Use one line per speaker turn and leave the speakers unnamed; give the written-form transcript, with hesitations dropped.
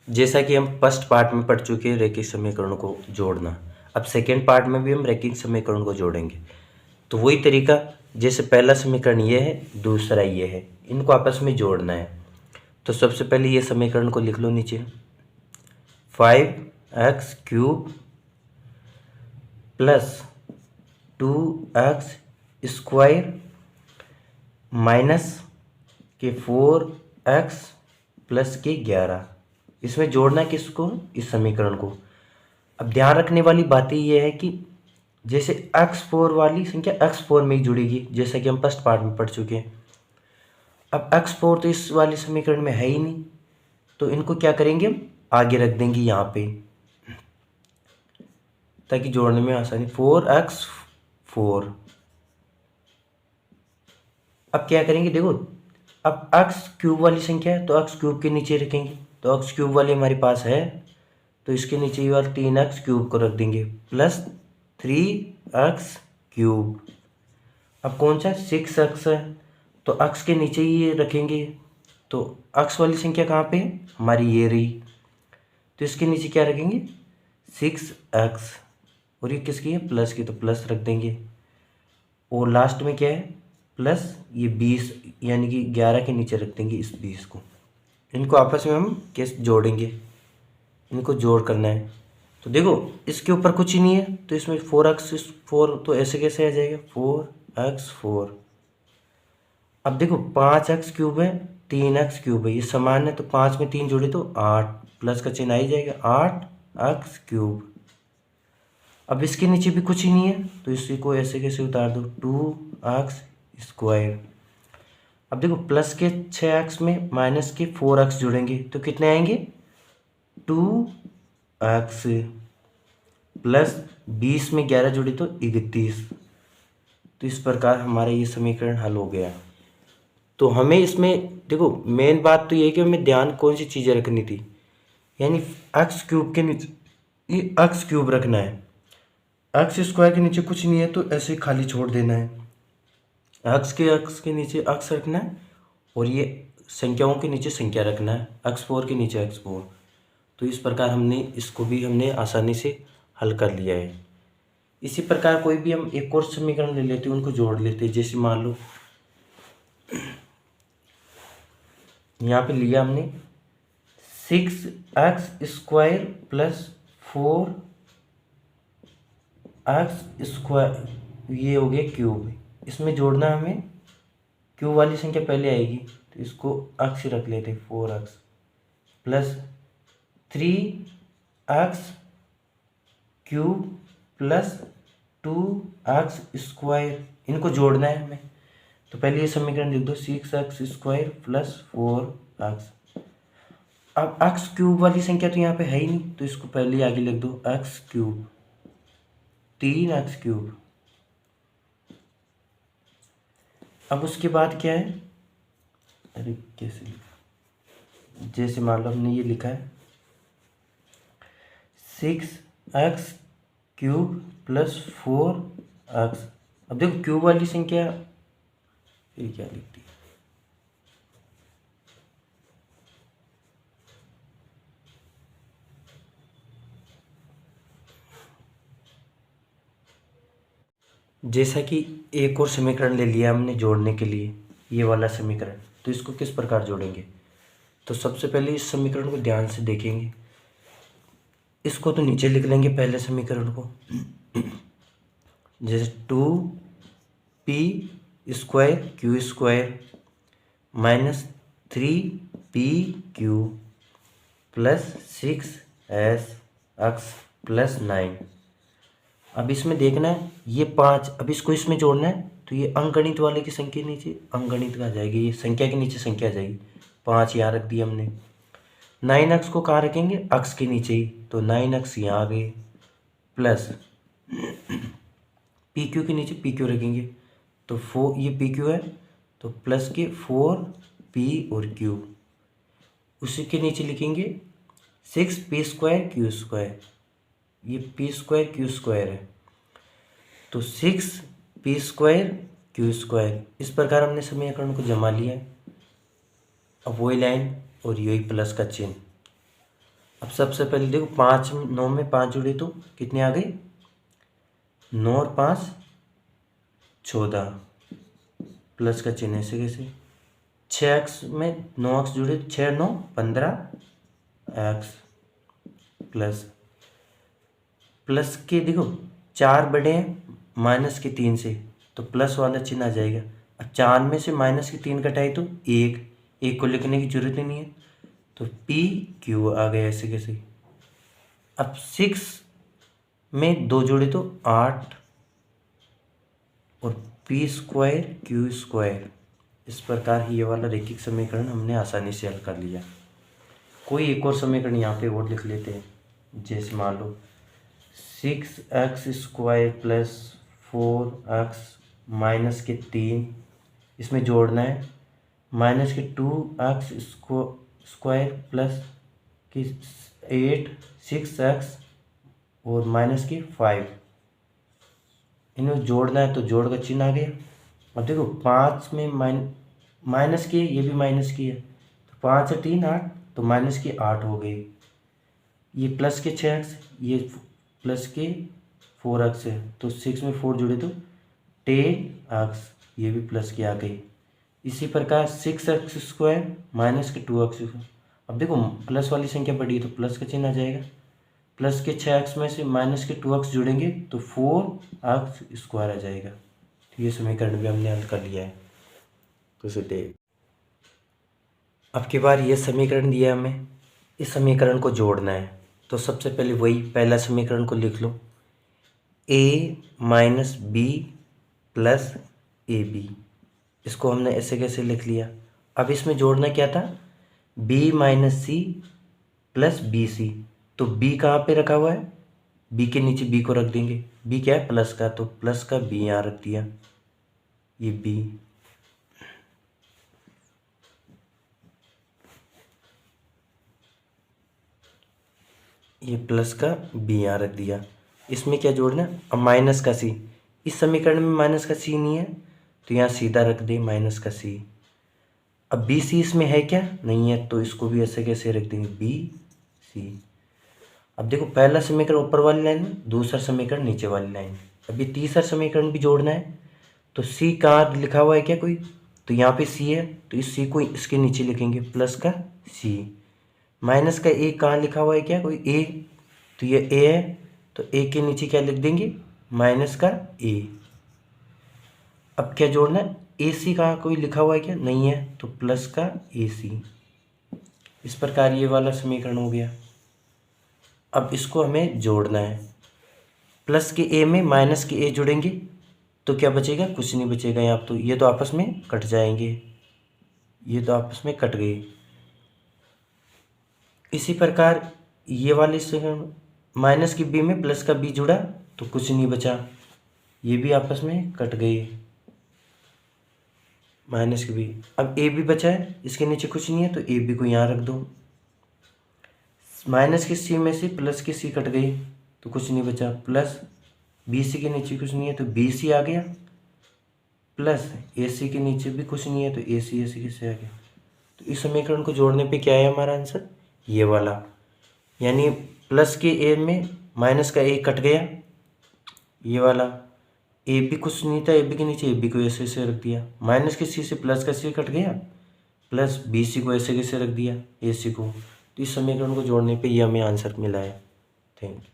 जैसा कि हम फर्स्ट पार्ट में पढ़ चुके हैं रैखिक समीकरणों को जोड़ना, अब सेकेंड पार्ट में भी हम रैखिक समीकरण को जोड़ेंगे। तो वही तरीका, जैसे पहला समीकरण ये है, दूसरा ये है, इनको आपस में जोड़ना है। तो सबसे पहले ये समीकरण को लिख लो नीचे, 5x³ प्लस 2x² माइनस के 4x प्लस के 11, इसमें जोड़ना है किसको, इस समीकरण को। अब ध्यान रखने वाली बात ये है कि जैसे x4 वाली संख्या x4 में ही जुड़ेगी, जैसा कि हम फर्स्ट पार्ट में पढ़ चुके हैं। अब x4 तो इस वाले समीकरण में है ही नहीं, तो इनको क्या करेंगे, हम आगे रख देंगे यहाँ पे ताकि जोड़ने में आसानी। 4x4, अब क्या करेंगे, देखो अब x³ वाली संख्या है तो x³ के नीचे रखेंगे, तो x³ वाली हमारे पास है तो इसके नीचे ये वाला 3x³ को रख देंगे प्लस 3x³। अब कौन सा 6x है तो x के नीचे ही ये रखेंगे, तो x वाली संख्या कहाँ पे है, हमारी ये रही, तो इसके नीचे क्या रखेंगे 6x, और ये किसकी है, प्लस की, तो प्लस रख देंगे। और लास्ट में क्या है, प्लस ये 20, यानी कि 11 के नीचे रख देंगे इस 20 को। इनको आपस में हम कैसे जोड़ेंगे, इनको जोड़ करना है। तो देखो इसके ऊपर कुछ ही नहीं है, तो इसमें 4x4 तो ऐसे कैसे आ जाएगा 4x4। अब देखो 5x³ है, 3x³ है, ये समान है, तो 5 में 3 जोड़े तो 8, प्लस का चिन्ह आ ही जाएगा, 8x³। अब इसके नीचे भी कुछ ही नहीं है, तो इसी को ऐसे कैसे उतार दो, 2x²। अब देखो प्लस के 6x में माइनस के 4x जुड़ेंगे तो कितने आएंगे, 2x, प्लस 20 में 11 जुड़े तो 31। तो इस प्रकार हमारा ये समीकरण हल हो गया। तो हमें इसमें देखो मेन बात तो ये है कि हमें ध्यान कौन सी चीज़ें रखनी थी, यानी x³ के नीचे ये x³ रखना है, x² के नीचे कुछ नहीं है तो ऐसे खाली छोड़ देना है, x के नीचे x रखना है, और ये संख्याओं के नीचे संख्या रखना है, x4 के नीचे x4। तो इस प्रकार हमने इसको भी हमने आसानी से हल कर लिया है। इसी प्रकार कोई भी हम एक और समीकरण ले लेते हैं, उनको जोड़ लेते हैं। जैसे मान लो यहाँ पे लिया हमने 6x² प्लस 4x², ये हो गया क्यूब। इसमें जोड़ना हमें, क्यूब वाली संख्या पहले आएगी तो इसको x रख लेते, 4x plus 3x³ plus 2x², इनको जोड़ना है हमें। तो पहले ये समीकरण लिख दो, 6x² प्लस 4x। अब x³ वाली संख्या तो यहाँ पे है ही नहीं, तो इसको पहले ही आगे लिख दो, x³, 3x³। अब उसके बाद क्या है, अरे कैसे लिखा, जैसे मान लो हमने ये लिखा है 6x³ प्लस 4x। अब देखो क्यूब वाली संख्या फिर क्या लिखती है, जैसा कि एक और समीकरण ले लिया हमने जोड़ने के लिए, ये वाला समीकरण, तो इसको किस प्रकार जोड़ेंगे। तो सबसे पहले इस समीकरण को ध्यान से देखेंगे, इसको तो नीचे लिख लेंगे पहले समीकरण को, जैसे 2p² minus 3pq plus 6x plus 9। अब इसमें देखना है ये 5, अब इसको इसमें जोड़ना है, तो ये अंकगणित वाले की संख्या नीचे अंकगणित का आ जाएगी, ये संख्या के नीचे संख्या आ जाएगी, 5 यहाँ रख दी हमने। 9x को कहाँ रखेंगे, x के नीचे ही, तो 9x यहाँ आ गए, प्लस pq के नीचे pq रखेंगे, तो 4, ये pq है तो प्लस के 4p और q, उसी के नीचे लिखेंगे 6p²q², ये p²q² है, तो 6p²q²। इस प्रकार हमने समीकरण को जमा लिया है। अब वही लाइन और यही प्लस का चिन्ह, अब सबसे पहले देखो 5 9 में 5 जुड़े तो कितने आ गए, 9 और 5 14, प्लस का चिन्ह ऐसे कैसे, 6x में 9x जुड़े, 6 9 15x, प्लस प्लस के देखो 4 बड़े हैं माइनस के 3 से, तो प्लस वाला चिन्ह आ जाएगा। अब 4 में से माइनस के 3 कटाए तो एक को लिखने की जरूरत ही नहीं है, तो पी क्यू आ गया ऐसे कैसे। अब 6 में 2 जोड़े तो 8 और पी स्क्वायर क्यू स्क्वायर। इस प्रकार ही ये वाला रैखिक समीकरण हमने आसानी से हल कर लिया। कोई एक और समीकरण यहाँ पे और लिख लेते हैं, जैसे मान लो 6x square plus 4x minus के 3, इसमें जोड़ना है माइनस के 2x स्क्वायर प्लस की 8 6x और माइनस के 5, इन्हें जोड़ना है तो जोड़ का चिन्ह आ गया। अब देखो 5 में माइनस की, ये भी माइनस की है, तो 5 और 3 8, तो माइनस की 8 हो गई। ये प्लस के 6x, ये प्लस के 4x है, तो 6 में 4 जुड़े तो 10x, ये भी प्लस की आ गई। इसी प्रकार 6x स्क्वायर माइनस के 2x। अब देखो प्लस वाली संख्या बढ़ी है तो प्लस का चिन्ह आ जाएगा, प्लस के 6x में से माइनस के 2x जुड़ेंगे तो 4x स्क्वायर आ जाएगा। तो ये समीकरण भी हमने हल कर लिया है। तो इसे देख, अब की बार ये समीकरण दिया हमें, इस समीकरण को जोड़ना है। तो सबसे पहले वही पहला समीकरण को लिख लो, a minus b plus a b, इसको हमने ऐसे कैसे लिख लिया। अब इसमें जोड़ना क्या था, b minus c plus b c, तो b कहाँ पे रखा हुआ है, b के नीचे b को रख देंगे, b क्या है प्लस का, तो प्लस का b यहाँ रख दिया, ये b, ये प्लस का b यहाँ रख दिया। इसमें क्या जोड़ना है, अब माइनस का c, इस समीकरण में माइनस का c नहीं है तो यहाँ सीधा रख दे माइनस का c। अब बी सी इसमें है क्या, नहीं है, तो इसको भी ऐसे कैसे रख देंगे बी सी। अब देखो पहला समीकरण ऊपर वाली लाइन में, दूसरा समीकरण नीचे वाली लाइन। अभी तीसरा समीकरण भी जोड़ना है, तो सी कहाँ लिखा हुआ है क्या कोई, तो यहाँ पे सी है, तो इस सी को इसके नीचे लिखेंगे प्लस का सी। माइनस का ए कहाँ लिखा हुआ है क्या कोई ए, तो ये ए है, तो ए के नीचे क्या लिख देंगे माइनस का ए। अब क्या जोड़ना है, ए सी कहाँ कोई लिखा हुआ है क्या, नहीं है, तो प्लस का ए सी। इस प्रकार ये वाला समीकरण हो गया। अब इसको हमें जोड़ना है, प्लस के ए में माइनस के ए जुड़ेंगे तो क्या बचेगा, कुछ नहीं बचेगा यहाँ, तो ये तो आपस में कट जाएंगे, ये तो आपस में कट गए। इसी प्रकार ये वाले से माइनस की बी में प्लस का बी जुड़ा तो कुछ नहीं बचा, ये भी आपस में कट गए, माइनस की बी। अब ए भी बचा है, इसके नीचे कुछ नहीं है तो ए बी को यहाँ रख दो। माइनस के सी में से प्लस की सी कट गई तो कुछ नहीं बचा, प्लस बी सी के नीचे कुछ नहीं है तो बी सी आ गया, प्लस ए सी के नीचे भी कुछ नहीं है तो ए सी कैसे आ गया। तो इस समीकरण को जोड़ने पे क्या है हमारा आंसर, ये वाला, यानी प्लस के ए में माइनस का ए कट गया, ये वाला ए बी कुछ नहीं था, ए बी के नीचे ए बी को ऐसे ऐसे रख दिया, माइनस के सी से प्लस का सी कट गया, प्लस बी सी को ऐसे कैसे रख दिया ए सी को। तो इस समीकरण को जोड़ने पे ये हमें आंसर मिला है। Thank you.